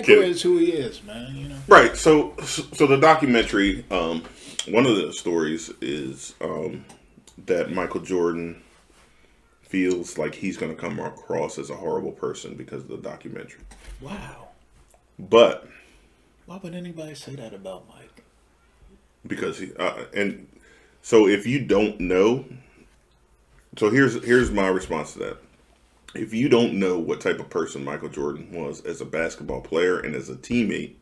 Michael is who he is, man. You know. Right. So the documentary, one of the stories is that Michael Jordan feels like he's going to come across as a horrible person because of the documentary. Wow. But why would anybody say that about Mike? Because he and so if you don't know, so here's my response to that. If you don't know what type of person Michael Jordan was as a basketball player and as a teammate,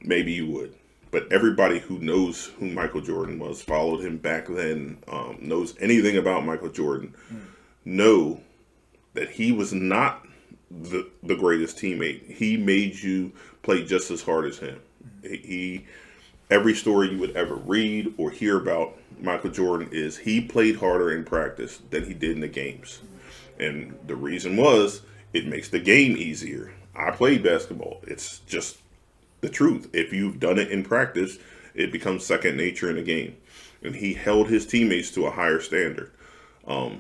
maybe you would. But everybody who knows who Michael Jordan was, followed him back then, knows anything about Michael Jordan, know that he was not the greatest teammate. He made you play just as hard as him. Every story you would ever read or hear about Michael Jordan is he played harder in practice than he did in the games. And the reason was, it makes the game easier. I played basketball. It's just the truth. If you've done it in practice, it becomes second nature in the game. And he held his teammates to a higher standard. Saw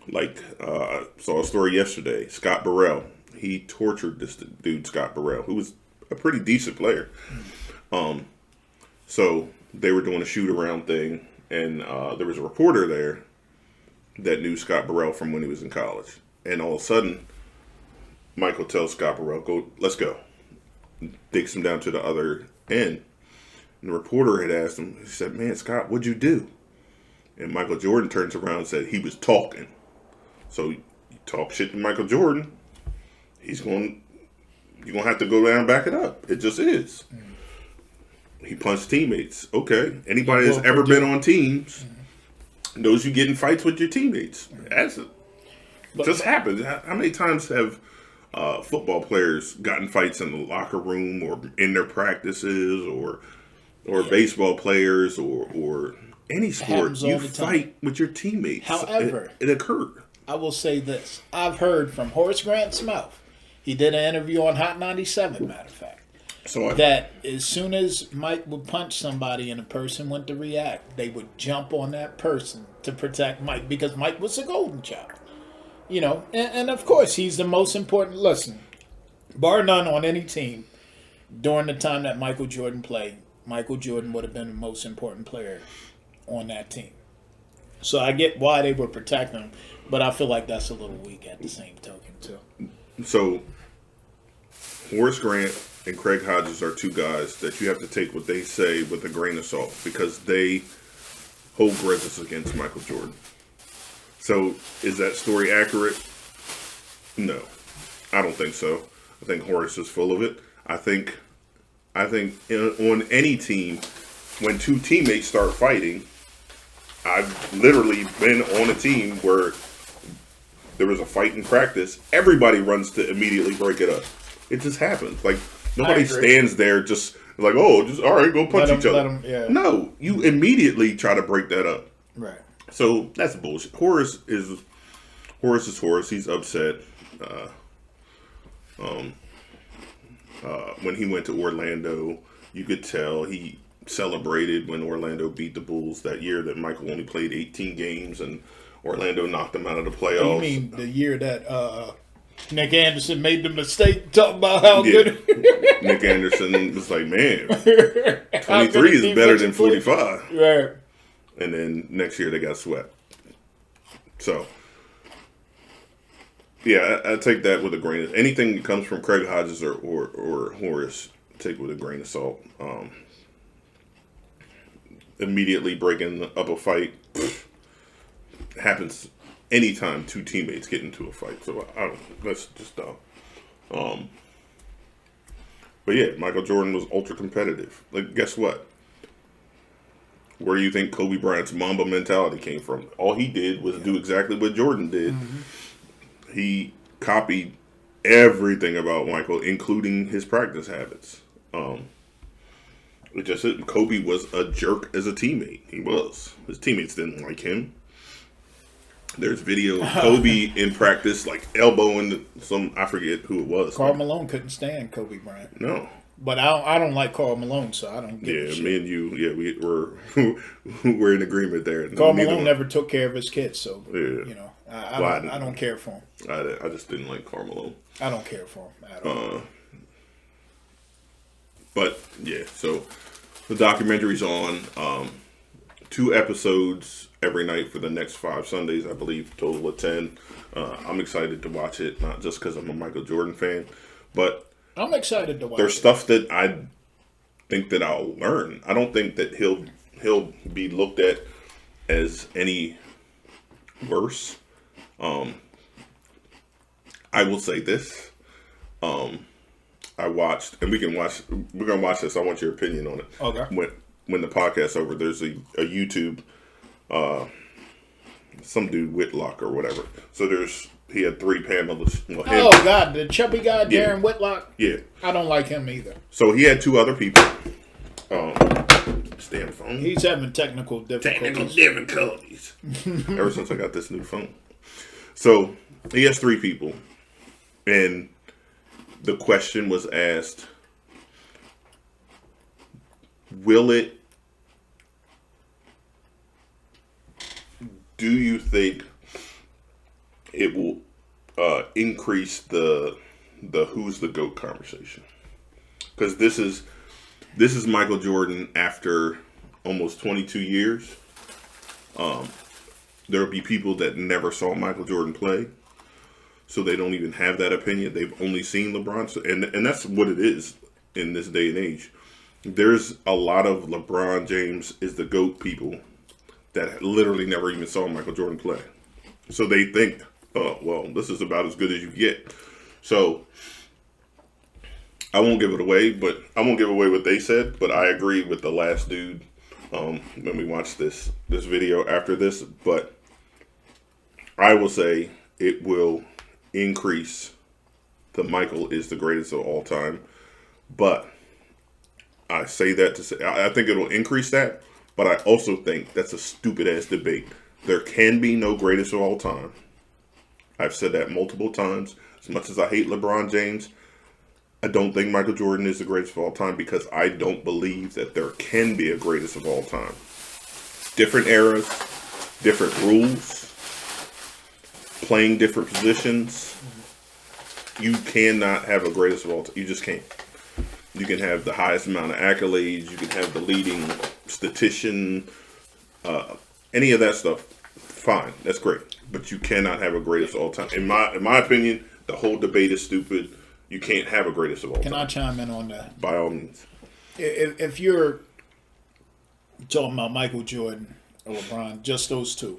a story yesterday. Scott Burrell. He tortured this dude, Scott Burrell, who was a pretty decent player. So they were doing a shoot around thing, and there was a reporter there that knew Scott Burrell from when he was in college. And all of a sudden, Michael tells Scott Burrell, let's go. Takes him down to the other end. And the reporter had asked him, he said, man, Scott, what'd you do? And Michael Jordan turns around and said, he was talking. So you talk shit to Michael Jordan, you're going to have to go down and back it up. It just is. He punched teammates. Okay. Anybody that's ever been on teams knows you get in fights with your teammates. That's it. Just happens. How many times have football players gotten fights in the locker room or in their practices or baseball players or any sport? You fight with your teammates. However, it occurred. I will say this. I've heard from Horace Grant's mouth. He did an interview on Hot 97, matter of fact. That as soon as Mike would punch somebody and a person went to react, they would jump on that person to protect Mike because Mike was a golden child. You know, and of course, he's the most important. Listen, bar none on any team, during the time that Michael Jordan played, Michael Jordan would have been the most important player on that team. So I get why they were protecting him, but I feel like that's a little weak at the same token, too. So, Horace Grant and Craig Hodges are two guys that you have to take what they say with a grain of salt because they hold grudges against Michael Jordan. So, is that story accurate? No, I don't think so. I think Horace is full of it. I think on any team, when two teammates start fighting, I've literally been on a team where there was a fight in practice. Everybody runs to immediately break it up. It just happens. Like, nobody stands there just like, just all right, go punch each other. No, you immediately try to break that up. Right. So that's bullshit. Horace is Horace. He's upset. When he went to Orlando, you could tell he celebrated when Orlando beat the Bulls that year that Michael only played 18 games and Orlando knocked him out of the playoffs. You mean the year that Nick Anderson made the mistake talking about how good Nick Anderson was like, man, 23 is better than 45. Right. And then next year they got swept. So, yeah, I take that with a grain of anything that comes from Craig Hodges or Horace, take with a grain of salt. Immediately breaking up a fight happens anytime two teammates get into a fight. So that's just dumb. But yeah, Michael Jordan was ultra competitive. Like, guess what? Where do you think Kobe Bryant's Mamba mentality came from? All he did was do exactly what Jordan did. Mm-hmm. He copied everything about Michael, including his practice habits. Kobe was a jerk as a teammate. He was. His teammates didn't like him. There's video of Kobe in practice, like elbowing I forget who it was. Karl Malone couldn't stand Kobe Bryant. No. But I don't like Karl Malone, so I don't get Yeah, me and you, we're in agreement there. Karl Malone never took care of his kids, so I don't care for him. I just didn't like Karl Malone. I don't care for him at all. But yeah, so the documentary's on 2 episodes every night for the next 5 Sundays, I believe, total of 10. I'm excited to watch it, not just because I'm a Michael Jordan fan, but I'm excited to watch there's stuff that I think that I'll learn. I don't think that he'll be looked at as any worse. I will say this. I watched, and we're gonna watch this. I want your opinion on it. Okay. When the podcast's over, there's a YouTube, some dude Whitlock or whatever. So he had 3 panelists. God, the chubby guy, Darren Whitlock. Yeah. I don't like him either. So he had 2 other people. Damn phone. He's having technical difficulties. Ever since I got this new phone. So he has 3 people, and the question was asked, do you think it will increase the who's the GOAT conversation? Because this is Michael Jordan after almost 22 years. There'll be people that never saw Michael Jordan play, so they don't even have that opinion. They've only seen LeBron, and that's what it is in this day and age. There's a lot of LeBron James is the GOAT people that literally never even saw Michael Jordan play. So they think, oh, well, this is about as good as you get. So I won't give it away, but I won't give away what they said, but I agree with the last dude when we watched this video after this. But I will say it will increase the Michael is the greatest of all time. But I say that to say, I think it'll increase that, but I also think that's a stupid ass debate. There can be no greatest of all time. I've said that multiple times. As much as I hate LeBron James, I don't think Michael Jordan is the greatest of all time because I don't believe that there can be a greatest of all time. Different eras, different rules, playing different positions. You cannot have a greatest of all time. You just can't. You can have the highest amount of accolades. You can have the leading statistician. Any of that stuff, fine. That's great. But you cannot have a greatest of all time. In my opinion, the whole debate is stupid. You can't have a greatest of all time. Can I chime in on that? By all means. If you're talking about Michael Jordan or LeBron, just those 2,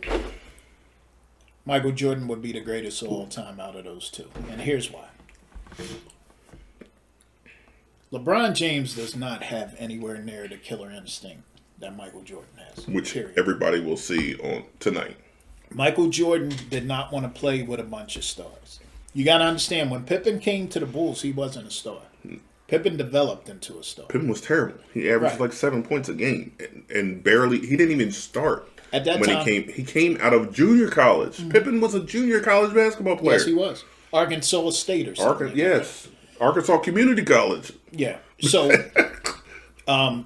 Michael Jordan would be the greatest of all time out of those 2. And here's why. LeBron James does not have anywhere near the killer instinct that Michael Jordan has. Which everybody will see on tonight. Michael Jordan did not want to play with a bunch of stars. You got to understand, when Pippen came to the Bulls, he wasn't a star. Pippen developed into a star. Pippen was terrible. He averaged like 7 points a game and barely, he didn't even start. At that time, he came out of junior college. Mm-hmm. Pippen was a junior college basketball player. Yes, he was. Arkansas State or something. Yes. Arkansas Community College. Yeah. So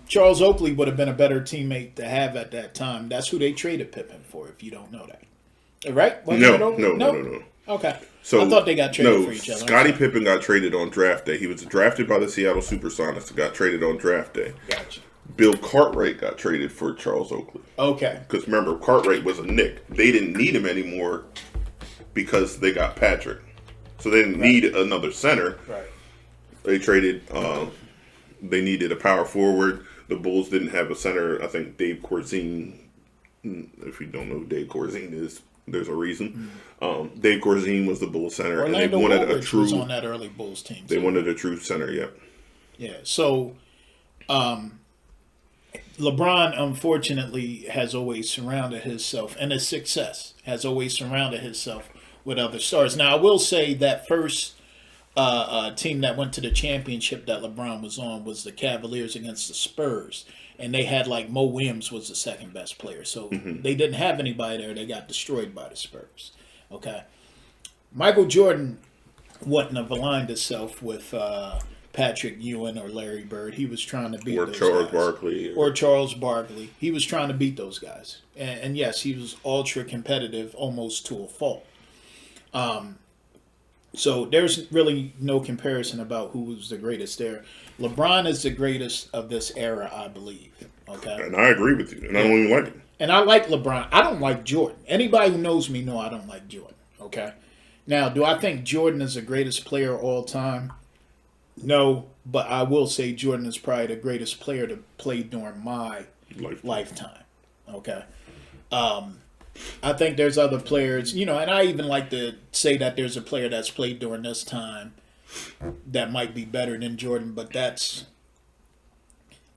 Charles Oakley would have been a better teammate to have at that time. That's who they traded Pippen for, if you don't know that. Right? No. Okay. So I thought they got traded for each other. Scottie Pippen got traded on draft day. He was drafted by the Seattle Supersonics and got traded on draft day. Gotcha. Bill Cartwright got traded for Charles Oakley. Okay. Because remember, Cartwright was a Knick. They didn't need him anymore because they got Patrick. So they didn't need another center. Right. They traded, they needed a power forward. The Bulls didn't have a center. I think Dave Corzine, if you don't know who Dave Corzine is, there's a reason. Dave Corzine was the Bulls center. Orlando and they wanted Woolridge a true, was on that early Bulls team. They wanted a true center, Yeah, so LeBron, unfortunately, has always surrounded himself, and his success has always surrounded himself with other stars. Now, I will say that first team that went to the championship that LeBron was on was the Cavaliers against the Spurs. And they had, like, Mo Williams was the second best player. So they didn't have anybody there. They got destroyed by the Spurs. Okay. Michael Jordan wouldn't have aligned himself with Patrick Ewing or Larry Bird. He was trying to beat or those Charles guys. Barkley. Or Charles Barkley. He was trying to beat those guys. And yes, he was ultra competitive almost to a fault. So there's really no comparison about who was the greatest there. LeBron is the greatest of this era, I believe. Okay, and I agree with you, and I don't even like him. And I like LeBron. I don't like Jordan. Anybody who knows me know I don't like Jordan. Okay, now do I think Jordan is the greatest player of all time? No, but I will say Jordan is probably the greatest player to play during my lifetime. Okay. I think there's other players, and I even like to say that there's a player that's played during this time that might be better than Jordan, but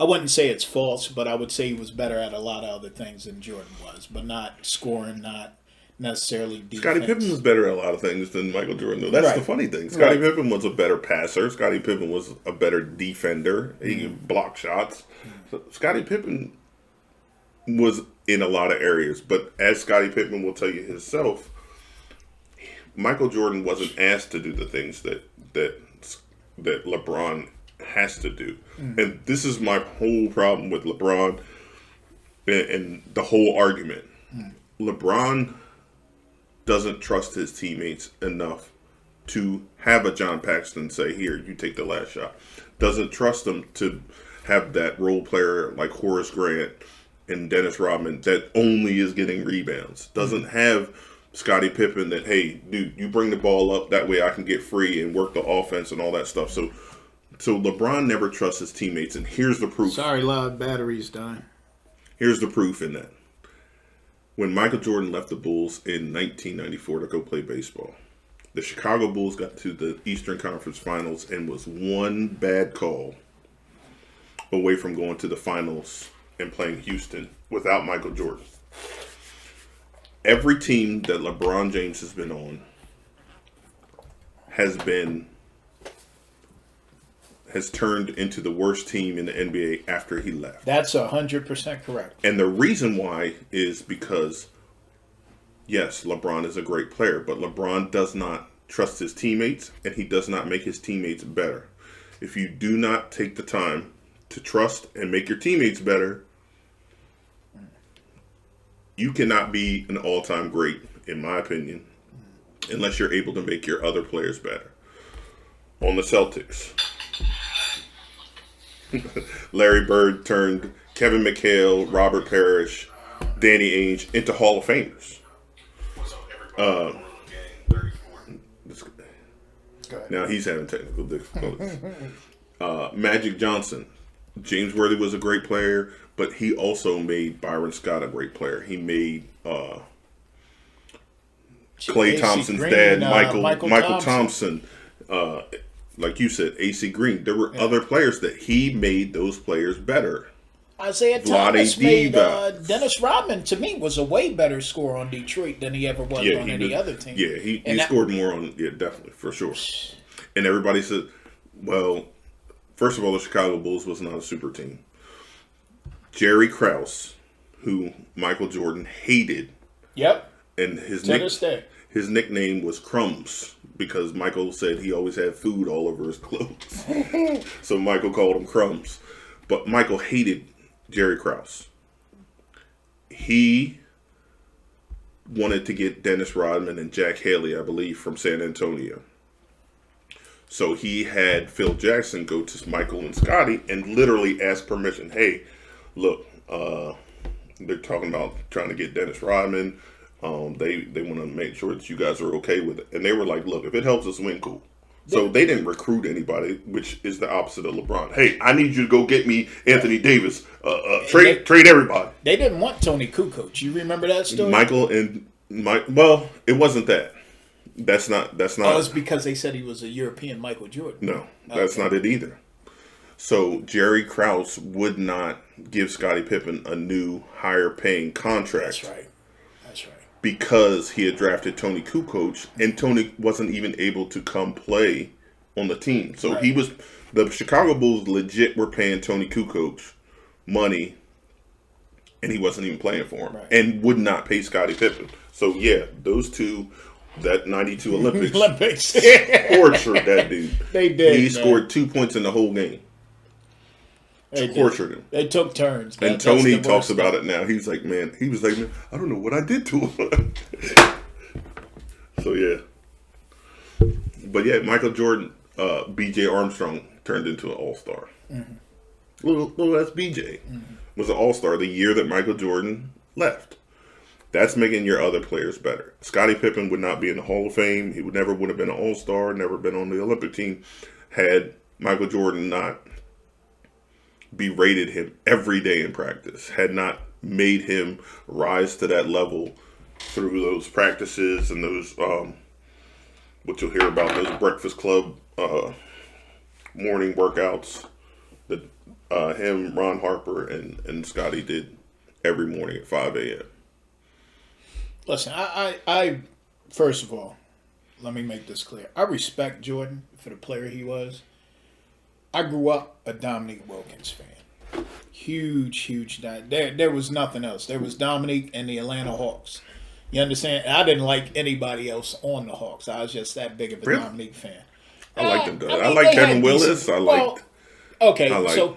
I wouldn't say it's false, but I would say he was better at a lot of other things than Jordan was, but not scoring, not necessarily defense. Scottie Pippen was better at a lot of things than Michael Jordan, though. That's the funny thing. Scottie Pippen was a better passer. Scottie Pippen was a better defender. He could block shots. So Scottie Pippen was in a lot of areas, but as Scottie Pippen will tell you himself, Michael Jordan wasn't asked to do the things that LeBron has to do. And this is my whole problem with LeBron and the whole argument. LeBron doesn't trust his teammates enough to have a John Paxson say, here, you take the last shot. Doesn't trust them to have that role player like Horace Grant and Dennis Rodman that only is getting rebounds. Doesn't have Scottie Pippen that, hey, dude, you bring the ball up, that way I can get free and work the offense and all that stuff. So LeBron never trusts his teammates, and here's the proof. Sorry, loud battery's dying. Here's the proof in that. When Michael Jordan left the Bulls in 1994 to go play baseball, the Chicago Bulls got to the Eastern Conference Finals and was one bad call away from going to the finals and playing Houston without Michael Jordan. Every team that LeBron James has been on has turned into the worst team in the NBA after he left. That's 100% correct. And the reason why is because, yes, LeBron is a great player, but LeBron does not trust his teammates, and he does not make his teammates better. If you do not take the time to trust and make your teammates better, you cannot be an all-time great, in my opinion, unless you're able to make your other players better. On the Celtics, Larry Bird turned Kevin McHale, Robert Parrish, Danny Ainge into Hall of Famers. Now he's having technical difficulties. Magic Johnson. James Worthy was a great player, but he also made Byron Scott a great player. He made Klay Thompson's dad, Michael Thompson. Like you said, A.C. Green. There were other players that he made those players better. Isaiah Thomas made Dennis Rodman, to me, was a way better scorer on Detroit than he ever was on any other team. Yeah, he scored more on, definitely, for sure. And everybody said, well, first of all, the Chicago Bulls was not a super team. Jerry Krause, who Michael Jordan hated. Yep. And his nickname was Crumbs, because Michael said he always had food all over his clothes. So Michael called him Crumbs. But Michael hated Jerry Krause. He wanted to get Dennis Rodman and Jack Haley, I believe, from San Antonio. So he had Phil Jackson go to Michael and Scotty and literally ask permission. Hey, look, they're talking about trying to get Dennis Rodman. They want to make sure that you guys are okay with it. And they were like, look, if it helps us win, cool. So they didn't recruit anybody, which is the opposite of LeBron. Hey, I need you to go get me Anthony Davis. Trade everybody. They didn't want Tony Kukoc. You remember that story? Well, it wasn't that. That's not. Oh, it's because they said he was a European Michael Jordan. No, that's not it either. So Jerry Krause would not give Scottie Pippen a new, higher paying contract. That's right. Because he had drafted Tony Kukoc, and Tony wasn't even able to come play on the team. So the Chicago Bulls legit were paying Tony Kukoc money, and he wasn't even playing for him, and would not pay Scottie Pippen. So yeah, those two that 92 Olympics. Olympics. Tortured that dude. They did. He scored 2 points in the whole game. Tortured him. They took turns. And Tony talks about it now. He's like, man, I don't know what I did to him. So, yeah. But, yeah, Michael Jordan, B.J. Armstrong turned into an all-star. Mm-hmm. Well, that's B.J. Mm-hmm. Was an all-star the year that Michael Jordan left. That's making your other players better. Scottie Pippen would not be in the Hall of Fame. He would have been an all-star, never been on the Olympic team, had Michael Jordan not berated him every day in practice, had not made him rise to that level through those practices and those, what you'll hear about, those Breakfast Club morning workouts that him, Ron Harper, and Scottie did every morning at 5 a.m. Listen, I first of all, let me make this clear. I respect Jordan for the player he was. I grew up a Dominique Wilkins fan. Huge. There was nothing else. There was Dominique and the Atlanta Hawks. You understand? I didn't like anybody else on the Hawks. I was just that big of a Dominique fan. I liked him, though. I like Kevin Willis. So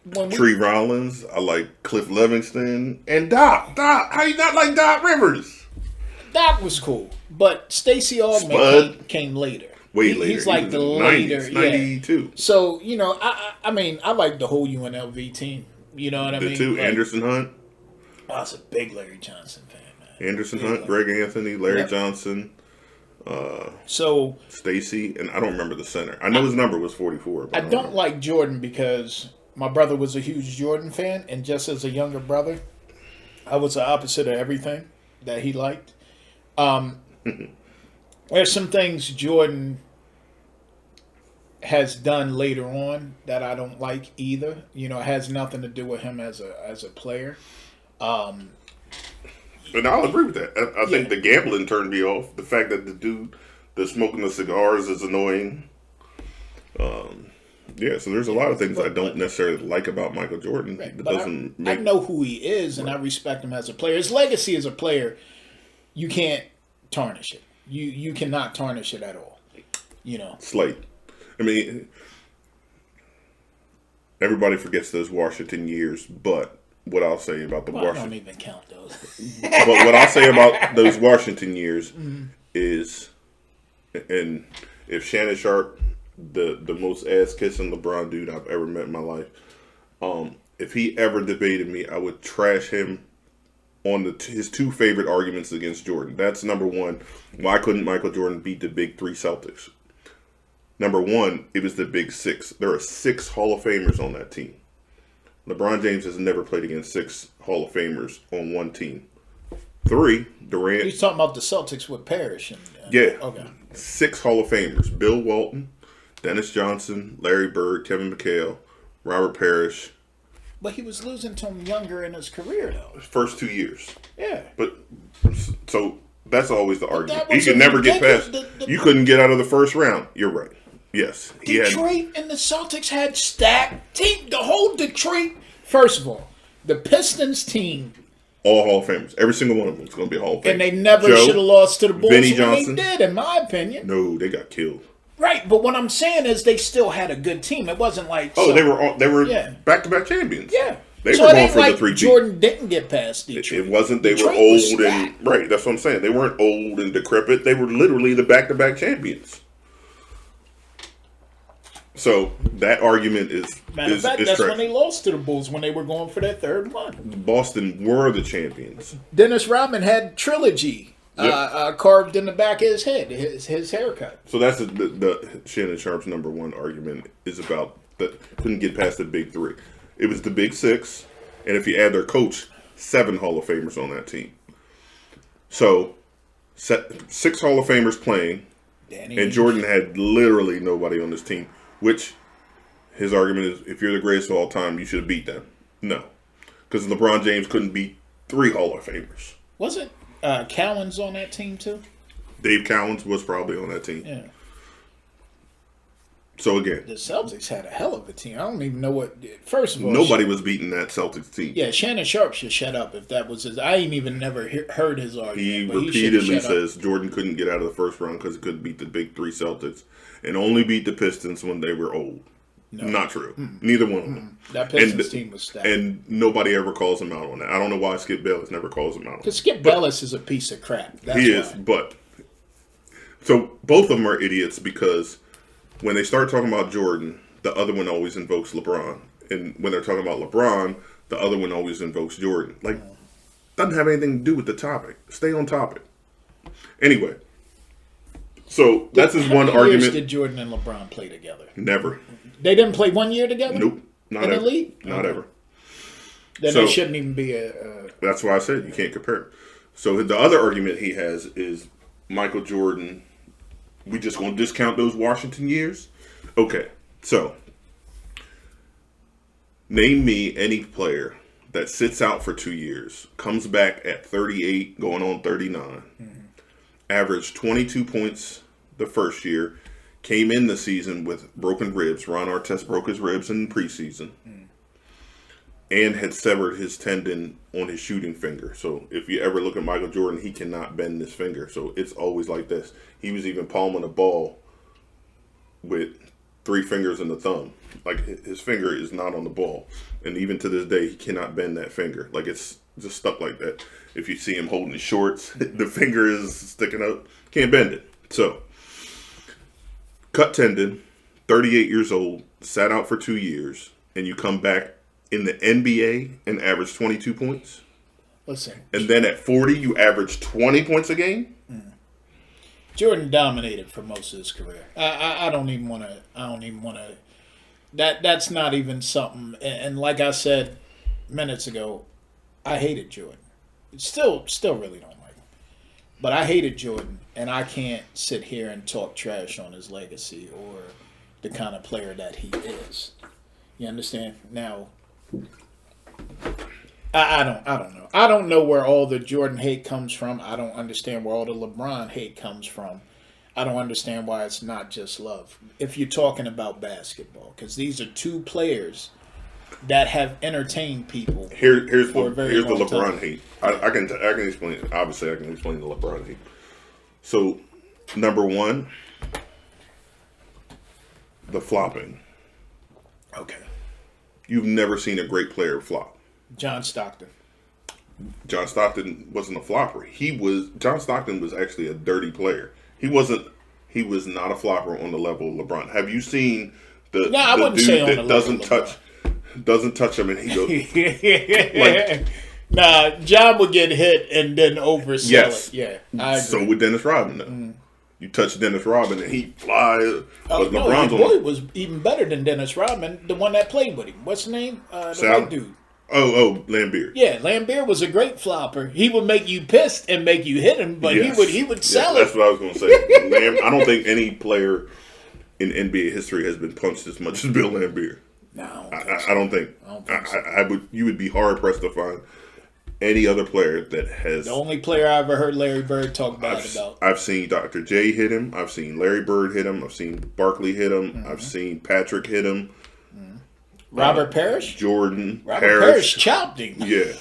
when Tree Rollins. I like Cliff Livingston. And Doc. How you not like Doc Rivers? Doc was cool. But Stacey Augmon came later. Way later. He's like the later. 90s, 92. Yeah. So, I mean, I like the whole UNLV team. You know what I mean? The two, like, Anderson Hunt. I was a big Larry Johnson fan, man. Anderson Hunt, Greg Anthony, Larry Johnson. So Stacy, and I don't remember the center. I know his number was 44. I don't like Jordan because my brother was a huge Jordan fan, and just as a younger brother, I was the opposite of everything that he liked. There's some things Jordan has done later on that I don't like either. It has nothing to do with him as a player. And I'll agree with that. I think the gambling turned me off. The fact that the dude that's smoking the cigars is annoying. So there's a lot of things I don't necessarily like about Michael Jordan. Right, I know who he is, and I respect him as a player. His legacy as a player, you can't tarnish it. You cannot tarnish it at all. Slate. I mean, everybody forgets those Washington years, but what I'll say about the Washington... I don't even count those. But what I'll say about those Washington years is, and if Shannon Sharp, the most ass-kissing LeBron dude I've ever met in my life, if he ever debated me, I would trash him on his two favorite arguments against Jordan. That's number one. Why couldn't Michael Jordan beat the Big Three Celtics? Number one, it was the Big Six. There are 6 Hall of Famers on that team. LeBron James has never played against 6 Hall of Famers on one team. 3, Durant. He's talking about the Celtics with Parrish. Yeah. Okay. 6 Hall of Famers. Bill Walton, Dennis Johnson, Larry Bird, Kevin McHale, Robert Parrish. But he was losing to him younger in his career, though. First 2 years. Yeah. But, so, that's always the argument. He could never get past. You couldn't get out of the first round. You're right. Yes. Detroit and the Celtics had stacked team. The whole Detroit. First of all, the Pistons team. All Hall of Famers. Every single one of them is going to be a Hall of Fame. And they never should have lost to the Bulls. Vinnie Johnson. They did, in my opinion. No, they got killed. Right, but what I'm saying is they still had a good team. It wasn't like they were back-to-back champions. Yeah, they were going for the 3-peat. Jordan didn't get past Detroit. It wasn't. They were old and right. That's what I'm saying. They weren't old and decrepit. They were literally the back-to-back champions. So that argument is matter of fact, that's when they lost to the Bulls when they were going for their third one. Boston were the champions. Dennis Rodman had trilogy. Carved in the back of his head, his haircut. So that's the Shannon Sharp's number one argument is about that couldn't get past the Big Three. It was the Big Six, and if you add their coach, 7 Hall of Famers on that team. So 6 Hall of Famers playing, and Jordan had literally nobody on this team, which his argument is if you're the greatest of all time, you should have beat them. No, because LeBron James couldn't beat 3 Hall of Famers. Wasn't Cowens on that team too? Dave Cowens was probably on that team. Yeah. So again, the Celtics had a hell of a team. I don't even know what. First of all, nobody was beating that Celtics team. Yeah, Shannon Sharp should shut up if that was his. I ain't even never heard his argument. He repeatedly says Jordan couldn't get out of the first round because he couldn't beat the big three Celtics, and only beat the Pistons when they were old. No. Not true. Neither one of them. That Pistons team was stacked. And nobody ever calls him out on that. I don't know why Skip Bayless never calls him out on that. Because Skip Bayless is a piece of crap. That's he is, but. So both of them are idiots because when they start talking about Jordan, the other one always invokes LeBron. And when they're talking about LeBron, the other one always invokes Jordan. Like, doesn't have anything to do with the topic. Stay on topic. Anyway. So that's his one argument. How many years did Jordan and LeBron play together? Never. They didn't play 1 year together? Nope. Not in ever. the league? Not ever. Then they shouldn't even be a... That's why I said you can't compare. So the other argument he has is Michael Jordan... We just going to discount those Washington years? Okay, so name me any player that sits out for 2 years, comes back at 38, going on 39, averaged 22 points the first year, came in the season with broken ribs. Ron Artest broke his ribs in preseason, and had severed his tendon on his shooting finger. So if you ever look at Michael Jordan, he cannot bend his finger. So it's always like this. He was even palming a ball with 3 fingers and a thumb. Like, his finger is not on the ball. And even to this day, he cannot bend that finger. Like, it's just stuck like that. If you see him holding his shorts, the finger is sticking out. Can't bend it. So, cut tendon, 38 years old, sat out for 2 years, and you come back in the NBA and average 22 points. Listen. And then at 40, you average 20 points a game? Jordan dominated for most of his career. I don't even want to. That's not even something. And like I said minutes ago, I hated Jordan. Still really don't like him. But I hated Jordan, and I can't sit here and talk trash on his legacy or the kind of player that he is. You understand? Now, I don't know. I don't know where all the Jordan hate comes from. I don't understand where all the LeBron hate comes from. I don't understand why it's not just love. If you're talking about basketball, because these are two players that have entertained people. Here's for a very the long LeBron time. hate. I can explain it. Obviously, I can explain the LeBron hate. So, number one, the flopping. Okay. You've never seen a great player flop. John Stockton. John Stockton wasn't a flopper. John Stockton was actually a dirty player. He was not a flopper on the level of LeBron. Have you seen the dude that doesn't touch him and he goes like, nah, John would get hit and then oversell it. Yeah. I agree. So would Dennis Rodman though. You touch Dennis Rodman and he flies. But LeBron's Boyd was even better than Dennis Rodman, the one that played with him. What's his name? The white dude. Oh, Lambeer. Yeah, Lambeer was a great flopper. He would make you pissed and make you hit him, but he would sell it. That's what I was going to say. I don't think any player in NBA history has been punched as much as Bill Lambeer. No, I don't think. So. You would be hard pressed to find any other player that has. The only player I ever heard Larry Bird talk bad about. I've seen Dr. J hit him. I've seen Larry Bird hit him. I've seen Barkley hit him. I've seen Patrick hit him. Robert Parrish? Jordan. Robert Parrish chopped him. Yeah.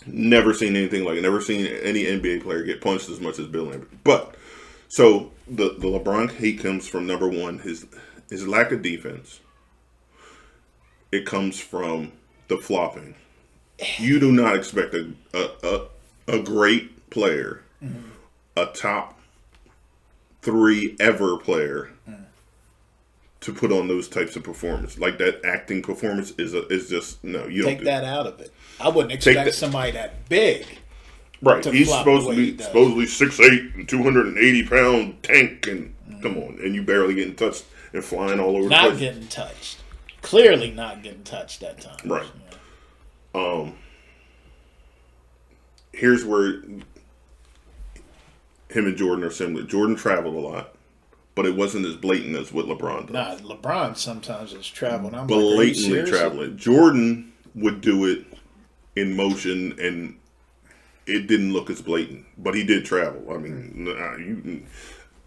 Never seen anything like it. Never seen any NBA player get punched as much as Bill Lambert. But, so, the LeBron hate comes from, number one, his lack of defense. It comes from the flopping. You do not expect a great player, a top 3 ever player, to put on those types of performance. Like that acting performance is just, no, you don't take that out of it. I wouldn't expect somebody that big. Right. He's supposedly 6'8", and 280-pound tank, and come on, and you barely getting touched and flying all over the place. Not getting touched. Clearly not getting touched that time. Right. Yeah. Here's where him and Jordan are similar. Jordan traveled a lot. But it wasn't as blatant as what LeBron does. Nah, LeBron sometimes is traveling. I'm blatantly like, traveling. Jordan would do it in motion, and it didn't look as blatant. But he did travel. I mean,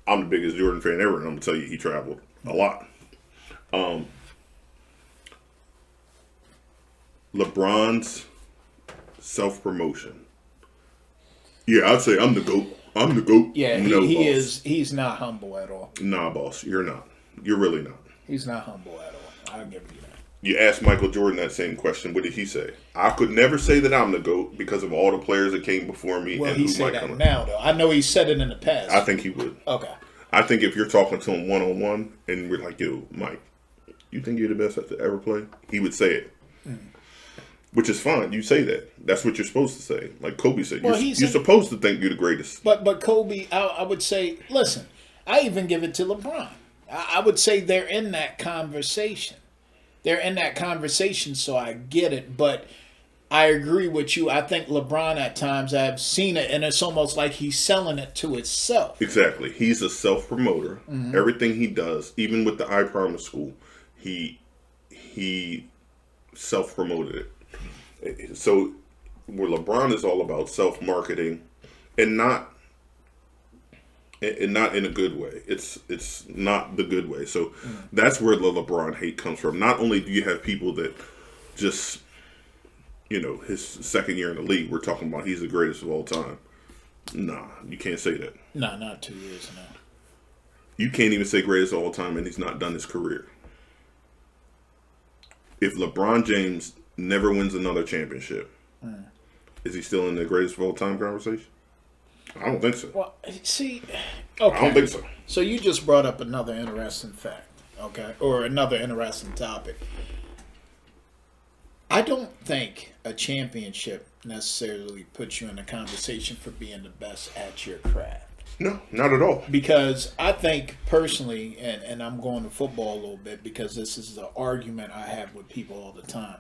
I'm the biggest Jordan fan ever, and I'm gonna tell you he traveled a lot. LeBron's self-promotion. Yeah, I'd say I'm the GOAT. I'm the GOAT. Yeah, he is. He's not humble at all. Nah, boss, you're not. You're really not. He's not humble at all. I'll give you that. You asked Michael Jordan that same question. What did he say? I could never say that I'm the GOAT because of all the players that came before me. Well, and he said that now, though. I know he said it in the past. I think he would. Okay. I think if you're talking to him one-on-one and we're like, yo, Mike, you think you're the best to ever play? He would say it. Which is fine. You say that. That's what you're supposed to say. Like Kobe said, well, you're supposed to think you're the greatest. But Kobe, I would say, listen, I even give it to LeBron. I would say they're in that conversation. They're in that conversation, so I get it. But I agree with you. I think LeBron at times, I've seen it, and it's almost like he's selling it to himself. Exactly. He's a self-promoter. Mm-hmm. Everything he does, even with the I Promise School, he self-promoted it. So where LeBron is all about self-marketing and not in a good way. It's not the good way. So that's where the LeBron hate comes from. Not only do you have people that just, his second year in the league, we're talking about he's the greatest of all time. Nah, you can't say that. Nah, not 2 years now. You can't even say greatest of all time and he's not done his career. If LeBron James never wins another championship, is he still in the greatest of all time conversation? I don't think so. Well, see, okay. I don't think so. So you just brought up another interesting fact, okay, or another interesting topic. I don't think a championship necessarily puts you in a conversation for being the best at your craft. No, not at all. Because I think personally, and I'm going to football a little bit because this is the argument I have with people all the time.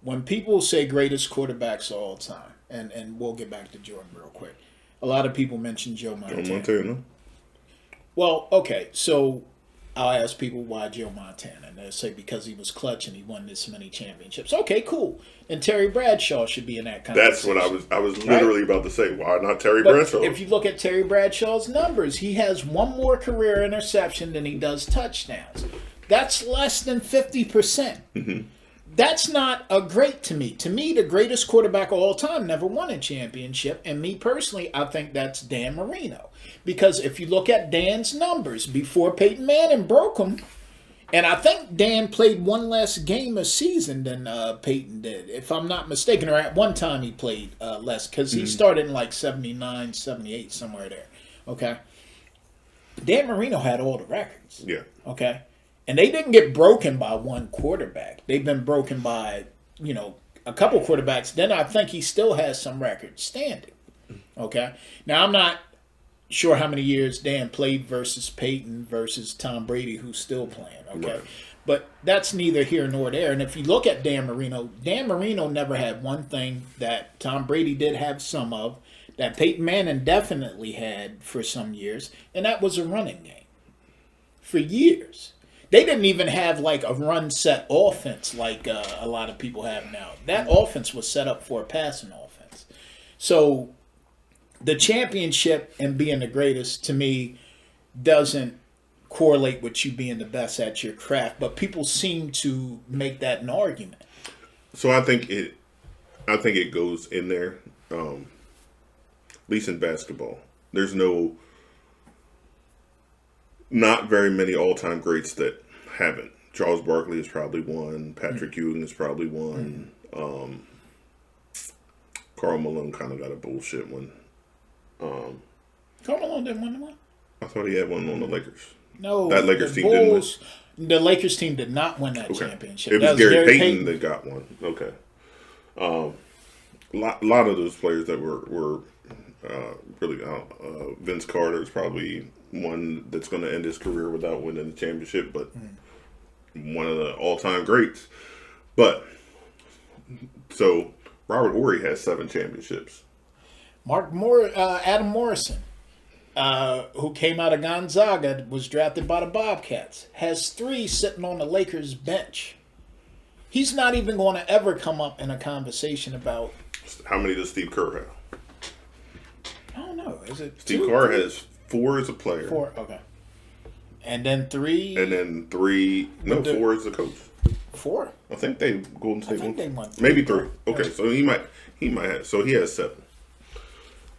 When people say greatest quarterbacks of all time, and we'll get back to Jordan real quick, a lot of people mention Joe Montana. Joe Montana. Well, okay, so I'll ask people why Joe Montana, and they'll say because he was clutch and he won this many championships. Okay, cool. And Terry Bradshaw should be in that conversation. That's what I was literally about to say. Why not Terry Bradshaw? If you look at Terry Bradshaw's numbers, he has one more career interception than he does touchdowns. That's less than 50%. Mm-hmm. That's not a great to me. To me, the greatest quarterback of all time never won a championship. And me personally, I think that's Dan Marino. Because if you look at Dan's numbers before Peyton Manning broke them, and I think Dan played one less game a season than Peyton did, if I'm not mistaken. Or at one time he played less because he started in like 79, 78, somewhere there. Okay? Dan Marino had all the records. Yeah. Okay? And they didn't get broken by one quarterback. They've been broken by, a couple quarterbacks. Then I think he still has some records standing. Okay? Now, I'm not sure how many years Dan played versus Peyton versus Tom Brady, who's still playing. Okay? Right. But that's neither here nor there. And if you look at Dan Marino never had one thing that Tom Brady did have some of, that Peyton Manning definitely had for some years, and that was a running game. For years. They didn't even have like a run set offense like a lot of people have now. That offense was set up for a passing offense. So the championship and being the greatest to me doesn't correlate with you being the best at your craft, but people seem to make that an argument. So I think it goes in there. At least in basketball, there's not very many all-time greats that haven't. Charles Barkley is probably one. Patrick Ewing is probably one. Karl Malone kind of got a bullshit one. Karl Malone didn't win one? I thought he had one on the Lakers. No, that Lakers team didn't win. The Lakers team did not win that championship. It was Gary Payton that got one. Okay. Lot of those players that were really Vince Carter is probably one that's going to end his career without winning the championship, but one of the all-time greats. But so Robert Horry has 7 championships. Adam Morrison, who came out of Gonzaga, was drafted by the Bobcats, has 3 sitting on the Lakers bench. He's not even going to ever come up in a conversation about. How many does Steve Kerr have? I don't know. Is it Steve Kerr has 4 is a player. 4, okay. And then 3. And then 3. No, 4 is the coach. 4. I think Golden State won. They won 3. Maybe 3. Okay, so he might have. So he has 7.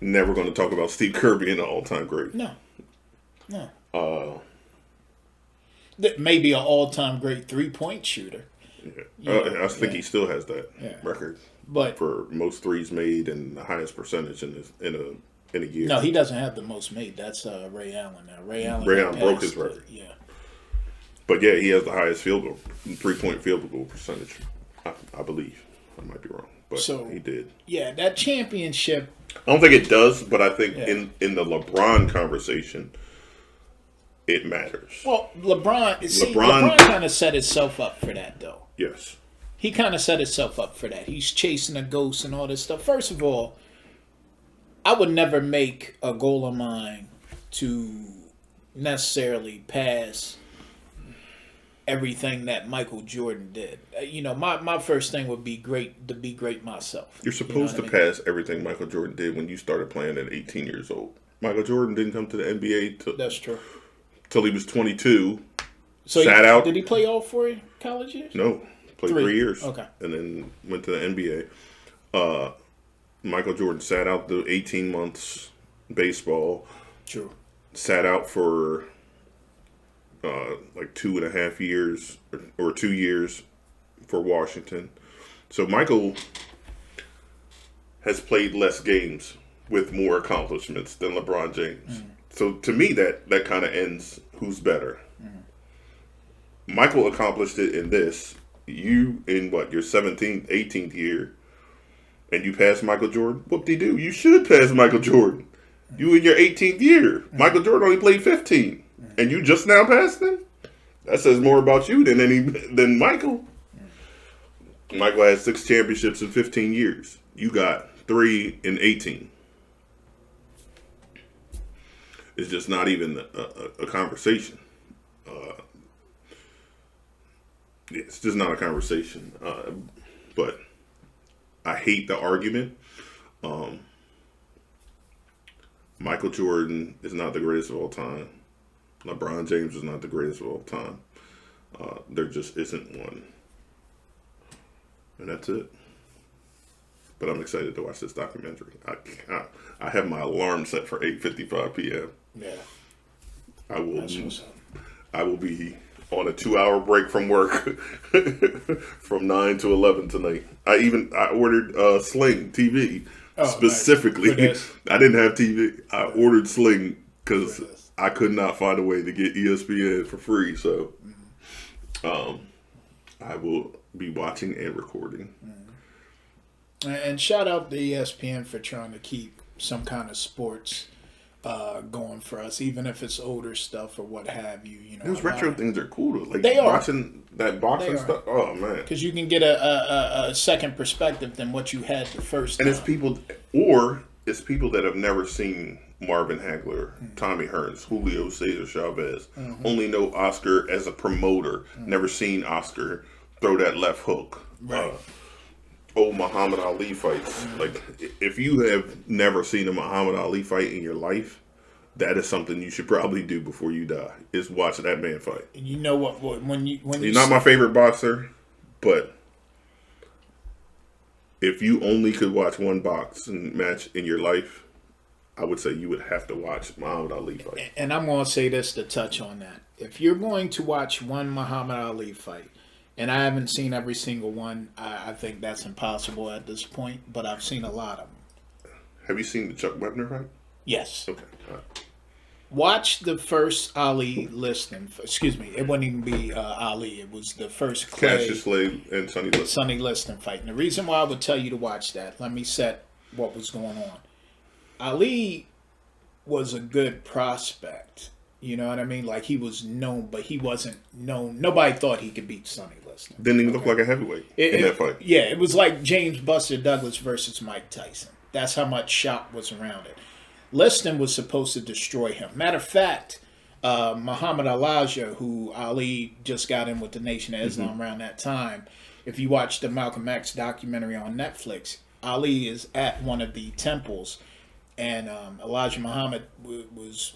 Never going to talk about Steve Kerr being an all-time great. No. Maybe an all-time great 3-point shooter. Yeah. I think he still has that record. But for most threes made and the highest percentage in a year. No, he doesn't have the most made. That's Ray Allen now. Ray Allen broke his record. Yeah. But yeah, he has the highest 3-point field goal percentage. I believe. I might be wrong, but he did. Yeah, that championship. I don't think it does, but I think in the LeBron conversation, it matters. Well, LeBron kind of set himself up for that, though. Yes. He kind of set himself up for that. He's chasing a ghost and all this stuff. First of all, I would never make a goal of mine to necessarily pass everything that Michael Jordan did. My first thing would be to be great myself. You're supposed to pass everything Michael Jordan did when you started playing at 18 years old. Michael Jordan didn't come to the NBA That's true. Till he was 22. So sat out. Did he play all 4 college years? No. Played 3 years. Okay. And then went to the NBA. Michael Jordan sat out the 18 months baseball. True. Sat out for like 2.5 years or 2 years for Washington. So Michael has played less games with more accomplishments than LeBron James. Mm-hmm. So to me, that kind of ends who's better. Mm-hmm. Michael accomplished it in this. You in your 17th, 18th year, and you pass Michael Jordan? Whoop-de-doo. You should pass Michael Jordan. You in your 18th year. Mm-hmm. Michael Jordan only played 15. Mm-hmm. And you just now passed him? That says more about you than Michael. Mm-hmm. Michael had 6 championships in 15 years. You got 3 in 18. It's just not even a conversation. It's just not a conversation. But I hate the argument. Michael Jordan is not the greatest of all time. LeBron James is not the greatest of all time. There just isn't one. And that's it. But I'm excited to watch this documentary. I have my alarm set for 8:55 p.m. Yeah. I will be on a 2-hour break from work from 9 to 11 tonight. I ordered Sling TV specifically. Nice. I didn't have TV. I ordered Sling because I could not find a way to get ESPN for free. So I will be watching and recording. And shout out to ESPN for trying to keep some kind of sports going for us, even if it's older stuff or what have you. Those retro things are cool. Like they are. Watching that boxing stuff. Oh man, because you can get a second perspective than what you had the first time. And it's people that have never seen Marvin Hagler, Tommy Hearns, Julio Cesar Chavez, only know Oscar as a promoter, never seen Oscar throw that left hook. Right. Old Muhammad Ali fights. Like, if you have never seen a Muhammad Ali fight in your life, that is something you should probably do before you die, is watch that man fight. You know what? When you're not my favorite boxer, but if you only could watch one boxing match in your life, I would say you would have to watch Muhammad Ali fight. And I'm going to say this to touch on that. If you're going to watch one Muhammad Ali fight, and I haven't seen every single one, I think that's impossible at this point, but I've seen a lot of them. Have you seen the Chuck Webner fight? Yes. Okay. All right. Watch the first Ali Liston. Excuse me, it wouldn't even be Ali. It was the first Cassius Clay and Sonny Liston fight. And the reason why I would tell you to watch that, let me set what was going on. Ali was a good prospect. You know what I mean? Like, he was known, but he wasn't known. Nobody thought he could beat Sonny Liston. Didn't even look like a heavyweight in that fight. Yeah, it was like James Buster Douglas versus Mike Tyson. That's how much shock was around it. Liston was supposed to destroy him. Matter of fact, Muhammad Elijah, who Ali just got in with the Nation of Islam around that time, if you watch the Malcolm X documentary on Netflix, Ali is at one of the temples, and Elijah Muhammad was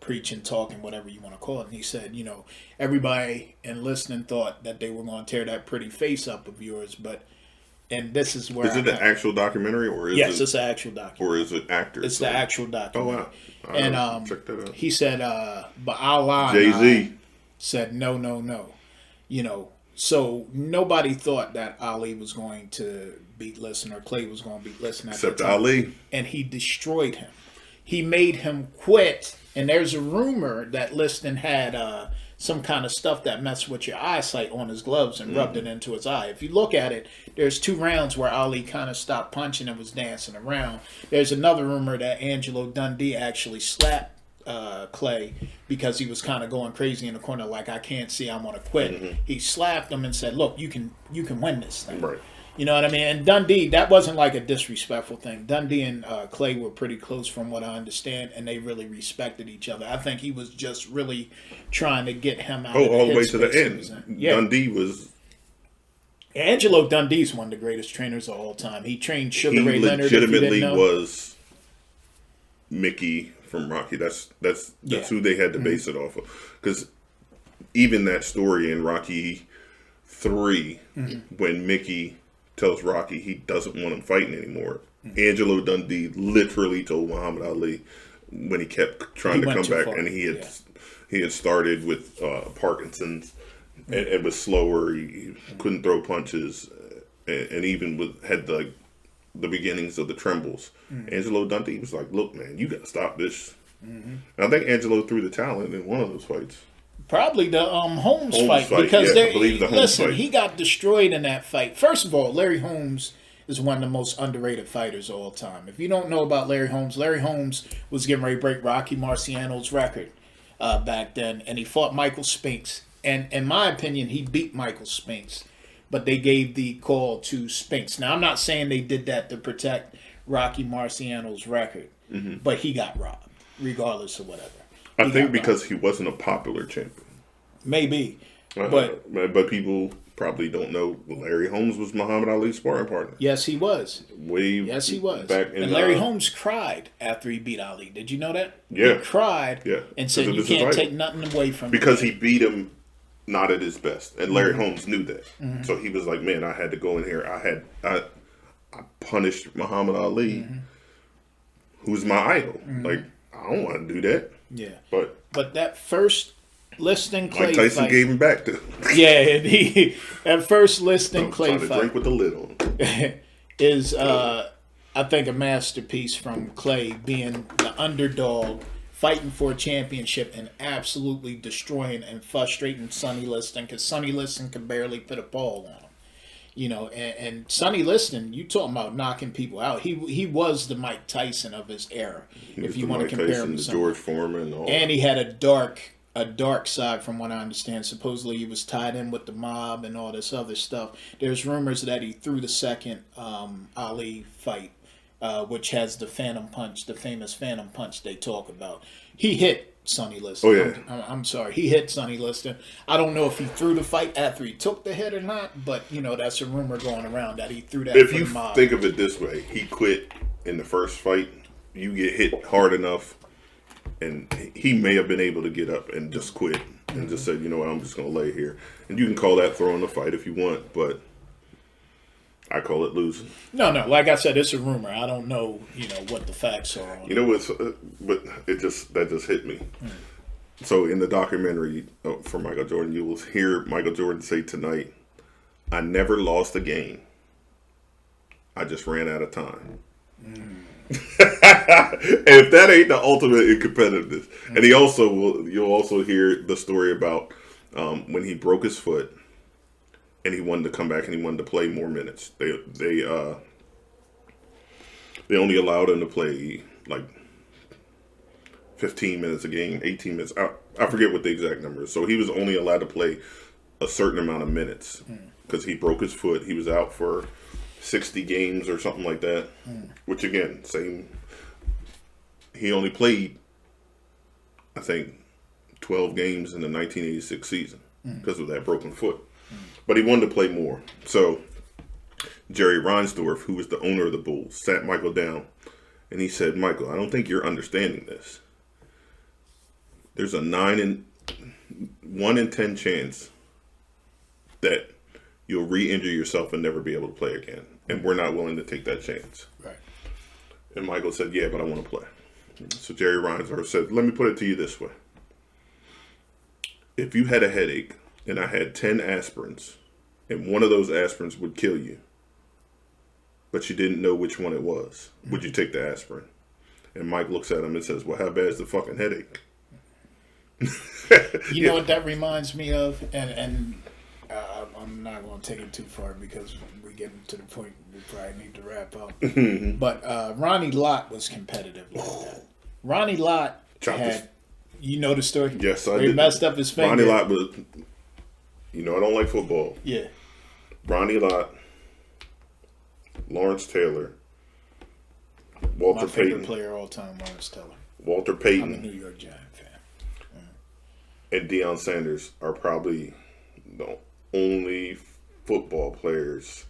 preaching, talking, whatever you want to call it. And he said, everybody in listening thought that they were going to tear that pretty face up of yours, and this is where is it the actual documentary, or is yes, it's an actual documentary, or is it actors? It's the actual documentary. Oh wow! And check that out. He said, but Allah Jay-Z said no. So nobody thought that Ali was going to beat Liston or Clay was going to beat Liston except Ali, and he destroyed him. He made him quit. And there's a rumor that Liston had some kind of stuff that messed with your eyesight on his gloves and rubbed it into his eye. If you look at it, there's 2 rounds where Ali kind of stopped punching and was dancing around. There's another rumor that Angelo Dundee actually slapped Clay because he was kind of going crazy in the corner, like, I can't see, I'm going to quit. He slapped him and said, look, you can win this thing. Right. You know what I mean? And Dundee, that wasn't like a disrespectful thing. Dundee and Clay were pretty close from what I understand, and they really respected each other. I think he was just really trying to get him out. All the way to the end. Yeah. Dundee was... Angelo Dundee's one of the greatest trainers of all time. He trained Sugar Ray Leonard. He legitimately was Mickey from Rocky. That's who they had to base it off of. Because even that story in Rocky 3, when Mickey tells Rocky he doesn't want him fighting anymore, Angelo Dundee literally told Muhammad Ali when he kept trying to come back, and he had started with Parkinson's and was slower. He couldn't throw punches, and even had the beginnings of the trembles. Angelo Dundee was like, "Look, man, you got to stop this." And I think Angelo threw the talent in one of those fights. Probably the Holmes fight, because I believe the Holmes fight. He got destroyed in that fight. First of all, Larry Holmes is one of the most underrated fighters of all time. If you don't know about Larry Holmes was getting ready to break Rocky Marciano's record back then, and he fought Michael Spinks. And in my opinion, he beat Michael Spinks, but they gave the call to Spinks. Now, I'm not saying they did that to protect Rocky Marciano's record, but he got robbed, regardless of whatever. I think because he wasn't a popular champion. Maybe. But people probably don't know Larry Holmes was Muhammad Ali's sparring partner. Yes, he was. Yes, he was. And Larry Holmes cried after he beat Ali. Did you know that? Yeah. He cried and said, you can't take nothing away from me. Because he beat him not at his best. And Larry Holmes knew that. So he was like, man, I had to go in here. I punished Muhammad Ali, who's my idol. Like, I don't want to do that. Yeah. But that first Liston Clay Mike Tyson fight, gave him back to. Yeah, that first Liston Clay fight drink with the lid on is I think a masterpiece from Clay, being the underdog, fighting for a championship and absolutely destroying and frustrating Sonny Liston, because Sonny Liston could barely put a ball on him. You know, and Sonny Liston, you talking about knocking people out. He was the Mike Tyson of his era, if you want to compare him to George Foreman. And he had a dark side, from what I understand. Supposedly he was tied in with the mob and all this other stuff. There's rumors that he threw the second Ali fight, which has the Phantom Punch, the famous Phantom Punch they talk about. He hit Sonny Liston. Oh, yeah. I'm sorry. He hit Sonny Liston. I don't know if he threw the fight after he took the hit or not, but, that's a rumor going around that he threw that if for you the mob. Think of it this way. He quit in the first fight. You get hit hard enough, and he may have been able to get up and just quit and just said, you know what, I'm just going to lay here. And you can call that throwing the fight if you want, but I call it losing. No. Like I said, it's a rumor. I don't know, what the facts are on it. But that just hit me. So in the documentary for Michael Jordan, you will hear Michael Jordan say tonight, I never lost a game. I just ran out of time. And if that ain't the ultimate in competitiveness. And you'll also hear the story about when he broke his foot and he wanted to come back and he wanted to play more minutes. They only allowed him to play like 15 minutes a game, 18 minutes. I forget what the exact number is. So he was only allowed to play a certain amount of minutes because he broke his foot. He was out for 60 games or something like that, which again, same. He only played, I think, 12 games in the 1986 season because of that broken foot. But he wanted to play more. So Jerry Reinsdorf, who was the owner of the Bulls, sat Michael down and he said, Michael, I don't think you're understanding this. there's a 1 in 10 chance that you'll re-injure yourself and never be able to play again. And we're not willing to take that chance. Right. And Michael said, yeah, but I want to play. So Jerry Reinsdorf said, let me put it to you this way. If you had a headache and I had 10 aspirins and one of those aspirins would kill you, but you didn't know which one it was, would you take the aspirin? And Mike looks at him and says, well, how bad is the fucking headache? You know what that reminds me of? And I'm not going to take it too far because we're getting to the point we probably need to wrap up. But Ronnie Lott was competitive like that. Ronnie Lott had, you know the story? Yes, I did. He messed up his finger. Ronnie Lott was, I don't like football. Yeah. Ronnie Lott, Lawrence Taylor, Walter My favorite Payton. player all time, Lawrence Taylor. Walter Payton. I'm a New York Giant fan. And Deion Sanders are probably the only football players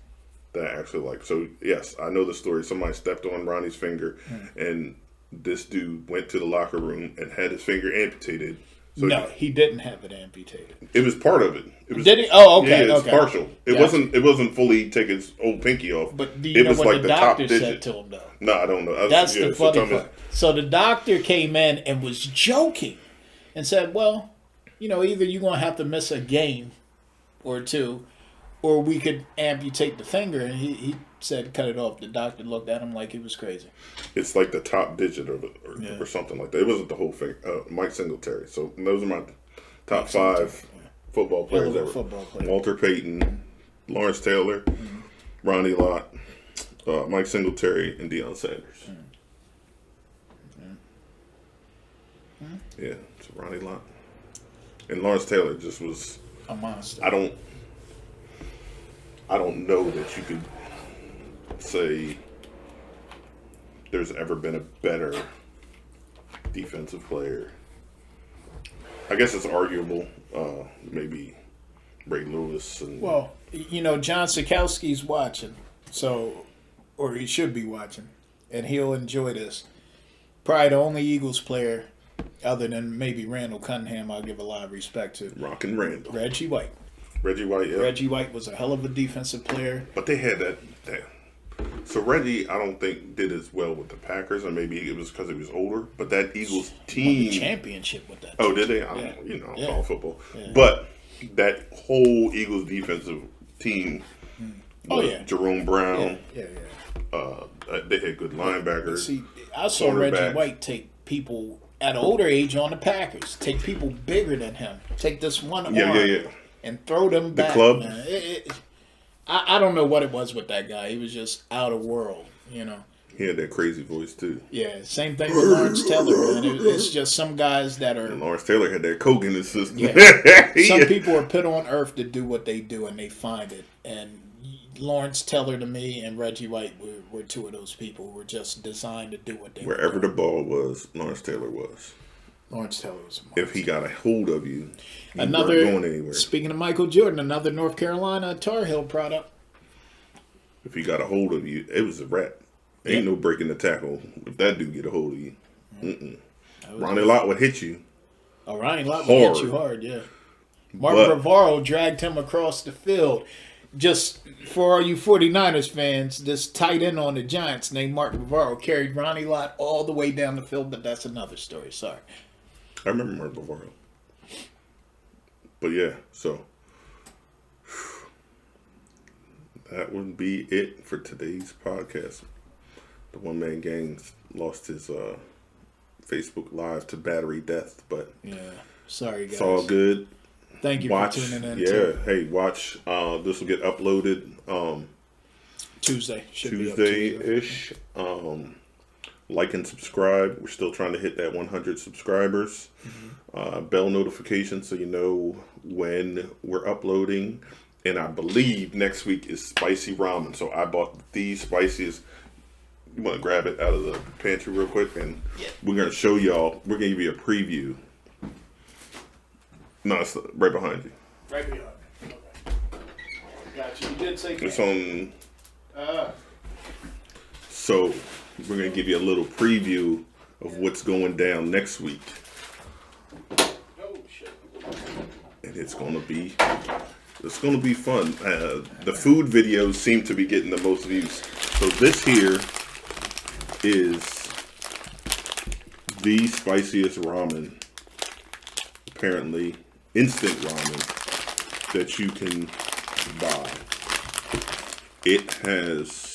that I actually like. So, yes, I know the story. Somebody stepped on Ronnie's finger, and this dude went to the locker room and had his finger amputated. So no, he didn't have it amputated. It was part of it. Did he? Oh, okay. Yeah, it's okay. partial. It wasn't fully take his old pinky off. But do you know what the doctor said to him, though? No, I don't know. That's the funny part. So the doctor came in and was joking and said, well, either you're going to have to miss a game or two, or we could amputate the finger. And he said, cut it off. The doctor looked at him like he was crazy. It's like the top digit of it or something like that. It wasn't the whole thing. Mike Singletary. So those are my top 5 football players ever. Walter Payton, Lawrence Taylor, Ronnie Lott, Mike Singletary, and Deion Sanders. Yeah, so Ronnie Lott. And Lawrence Taylor just was a monster. I don't know that you could say there's ever been a better defensive player. I guess it's arguable. Maybe Ray Lewis and John Sikowski's watching, or he should be watching, and he'll enjoy this. Probably the only Eagles player, other than maybe Randall Cunningham, I'll give a lot of respect to. Rockin' Randall. Reggie White. Reggie White, yeah. Reggie White was a hell of a defensive player. But they had that. So Reggie, I don't think did as well with the Packers, or maybe it was because he was older. But that Eagles team won the championship with that. Oh, did they? I don't know. I'm all football. Yeah. But that whole Eagles defensive team. Jerome Brown. Yeah. They had good linebackers. See, I saw Reggie White take people at an older age on the Packers. Take people bigger than him. Take this one arm and throw them back. The club. Man. I don't know what it was with that guy. He was just out of world, He had that crazy voice too. Yeah, same thing with Lawrence Taylor, man. It's just some guys that are. And Lawrence Taylor had that coke in his system. Yeah. Some people are put on earth to do what they do, and they find it. And Lawrence Taylor to me and Reggie White were two of those people who were just designed to do what they. Wherever the ball was, Lawrence Taylor was. Lawrence Taylor was a monster. If he got a hold of you, weren't going anywhere. Speaking of Michael Jordan, another North Carolina Tar Heel product. If he got a hold of you, it was a wrap. Ain't no breaking the tackle if that dude get a hold of you. Ronnie Lott would hit you. Oh, Ronnie Lott would hit you hard, yeah. Mark Bavaro dragged him across the field. Just for all you 49ers fans, this tight end on the Giants named Mark Bavaro carried Ronnie Lott all the way down the field, but that's another story. Sorry. I remember Mark Bavaro. But yeah, so that would be it for today's podcast. The One Man Gang lost his Facebook Live to battery death, but sorry guys. It's all good. Thank you for tuning in. Hey, watch. This will get uploaded Tuesday-ish. Like and subscribe. We're still trying to hit that 100 subscribers. Bell notification so you know when we're uploading. And I believe next week is spicy ramen. So I bought the spiciest. You want to grab it out of the pantry real quick, and we're going to show y'all. We're going to give you a preview. No, it's right behind you. Right behind me. Okay. Got you. You did say it's on. So we're going to give you a little preview of what's going down next week. and it's gonna be fun. The food videos seem to be getting the most views. So this here is the spiciest ramen, apparently instant ramen, that you can buy. It has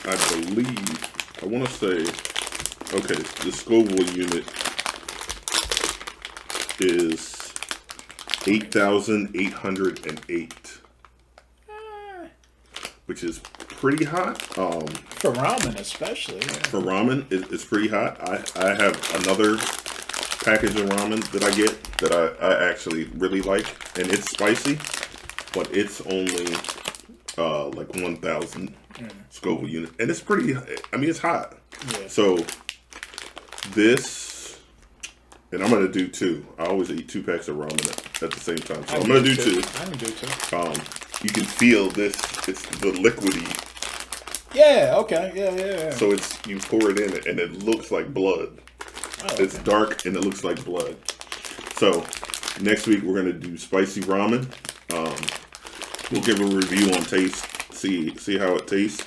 I believe, I want to say, okay, the Scoville unit is 8,808, which is pretty hot. For ramen, especially. Yeah. For ramen, it's pretty hot. I have another package of ramen that I get that I actually really like, and it's spicy, but it's only like 1,000 Scoville unit, and it's pretty. I mean, it's hot. Yeah. So this, and I'm gonna do 2. I always eat 2 packs of ramen at the same time, so I'm gonna do 2. I can do 2. You can feel this. It's the liquidy. Yeah. Okay. Yeah. So you pour it in it, and it looks like blood. Oh, okay. It's dark and it looks like blood. So next week we're gonna do spicy ramen. We'll give a review on taste, see how it tastes.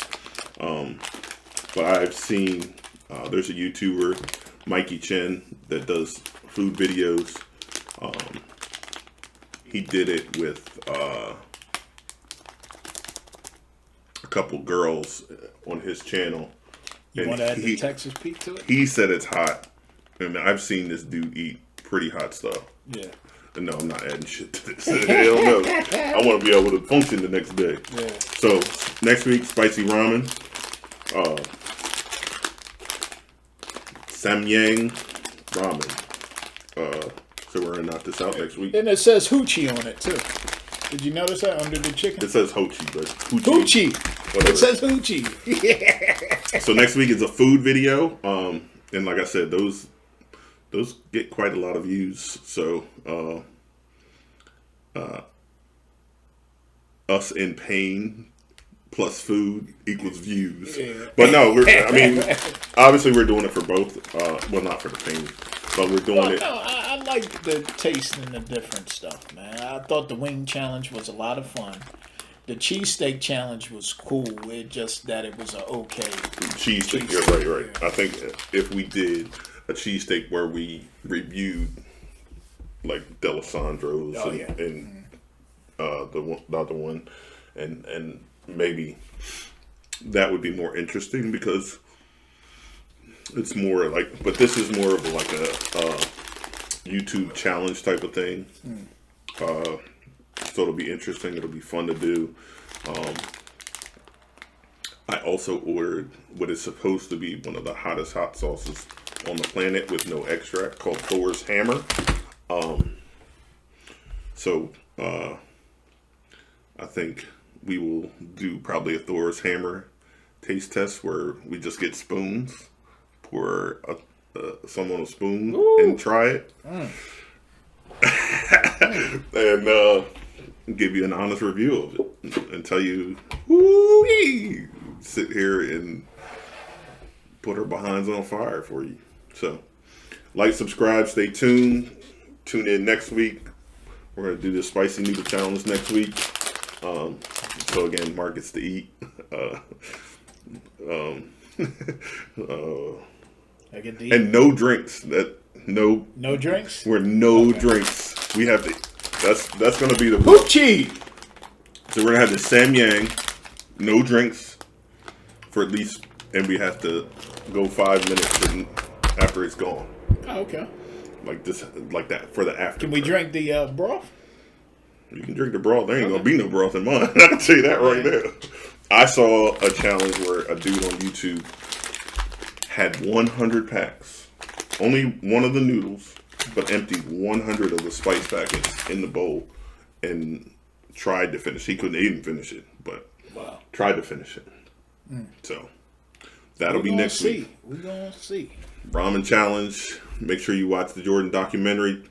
But I've seen there's a YouTuber, Mikey Chen, that does food videos. He did it with a couple girls on his channel. You want to add the Texas Pete to it? He said it's hot. And I've seen this dude eat pretty hot stuff. Yeah. And no, I'm not adding shit to this. Hell no. I want to be able to function the next day. Yeah. So, next week, spicy ramen. Samyang ramen. So we're going to knock this out next week. And it says hoochie on it, too. Did you notice that under the chicken? It says hochi, but hoochie. Whatever. It says hoochie. Yeah. So next week is a food video. And like I said, those get quite a lot of views. So us in pain plus food equals views. Yeah. But no, obviously we're doing it for both. Well, not for the pain, but we're doing it. No, I like the taste and the different stuff, man. I thought the wing challenge was a lot of fun. The cheesesteak challenge was cool. It just that it was a okay cheesesteak. You're right. Yeah. I think if we did a cheesesteak where we reviewed like D'Alessandro's and the other one, and maybe that would be more interesting because it's more like. But this is more of like a YouTube challenge type of thing. So it'll be interesting. It'll be fun to do. I also ordered what is supposed to be one of the hottest hot sauces on the planet with no extract, called Thor's Hammer. So I think we will do probably a Thor's Hammer taste test where we just get spoons, pour some on a spoon, and try it. And give you an honest review of it and tell you, woo-wee, sit here and put our behinds on fire for you. So, like, subscribe, stay tuned. Tune in next week. We're going to do the spicy noodle challenge next week. So again, Mark gets to eat. I get to eat. And no drinks. No drinks? We're no drinks. We have to. That's going to be the hoochie. So we're going to have the Samyang, no drinks for at least, and we have to go 5 minutes after it's gone. Oh, okay. Like that for the after. Can we drink the broth? You can drink the broth. There ain't gonna be no broth in mine. I can tell you that right now. I saw a challenge where a dude on YouTube had 100 packs, only one of the noodles, but emptied 100 of the spice packets in the bowl and tried to finish. He couldn't even finish it, but tried to finish it. So that'll be next week. We're gonna see. Ramen challenge. Make sure you watch the Jordan documentary.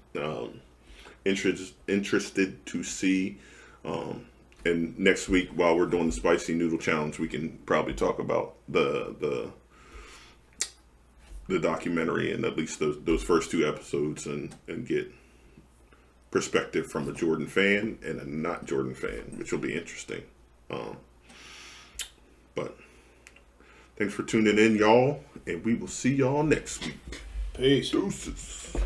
Interested to see. And next week, while we're doing the spicy noodle challenge, we can probably talk about the the documentary and at least those first 2 episodes and get perspective from a Jordan fan and a not Jordan fan, which will be interesting. But thanks for tuning in, y'all, and we will see y'all next week. Peace. Deuces.